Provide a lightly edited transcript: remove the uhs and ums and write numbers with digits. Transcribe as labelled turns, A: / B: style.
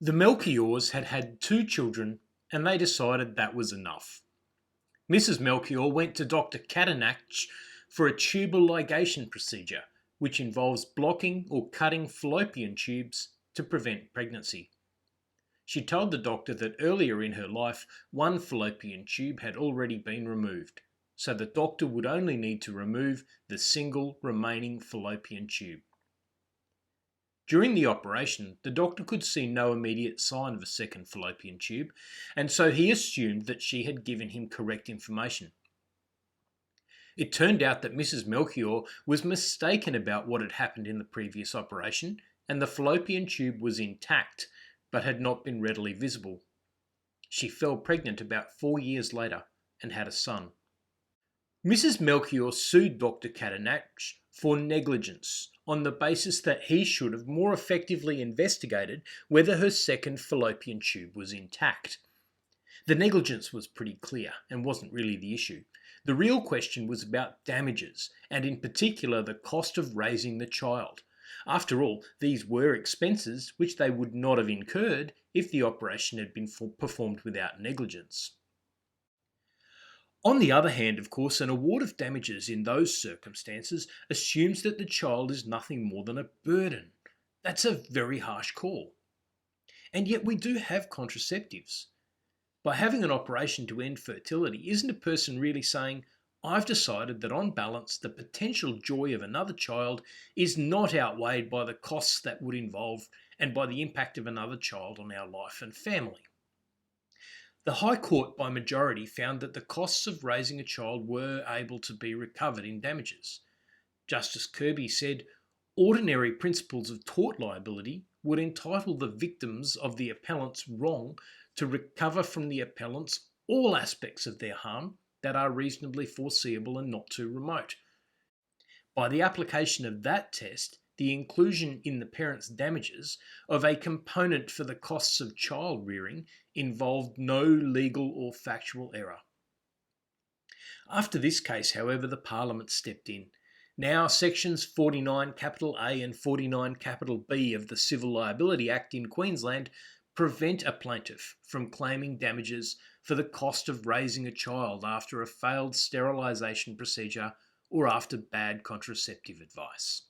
A: The Melchiors had had 2 children and they decided that was enough. Mrs. Melchior went to Dr. Cattanach for a tubal ligation procedure, which involves blocking or cutting fallopian tubes to prevent pregnancy. She told the doctor that earlier in her life, one fallopian tube had already been removed, so the doctor would only need to remove the single remaining fallopian tube. During the operation, the doctor could see no immediate sign of a second fallopian tube, and so he assumed that she had given him correct information. It turned out that Mrs. Melchior was mistaken about what had happened in the previous operation, and the fallopian tube was intact, but had not been readily visible. She fell pregnant about 4 years later and had a son. Mrs. Melchior sued Dr. Cattanach for negligence on the basis that he should have more effectively investigated whether her second fallopian tube was intact. The negligence was pretty clear and wasn't really the issue. The real question was about damages, and in particular the cost of raising the child. After all, these were expenses which they would not have incurred if the operation had been performed without negligence. On the other hand, of course, an award of damages in those circumstances assumes that the child is nothing more than a burden. That's a very harsh call. And yet we do have contraceptives. By having an operation to end fertility, isn't a person really saying, I've decided that on balance, the potential joy of another child is not outweighed by the costs that would involve and by the impact of another child on our life and family? The High Court by majority found that the costs of raising a child were able to be recovered in damages. Justice Kirby said, ordinary principles of tort liability would entitle the victims of the appellant's wrong to recover from the appellants all aspects of their harm that are reasonably foreseeable and not too remote. By the application of that test, the inclusion in the parent's damages of a component for the costs of child rearing involved no legal or factual error. After this case, however, the Parliament stepped in. Now, sections 49 capital A and 49 capital B of the Civil Liability Act in Queensland prevent a plaintiff from claiming damages for the cost of raising a child after a failed sterilisation procedure or after bad contraceptive advice.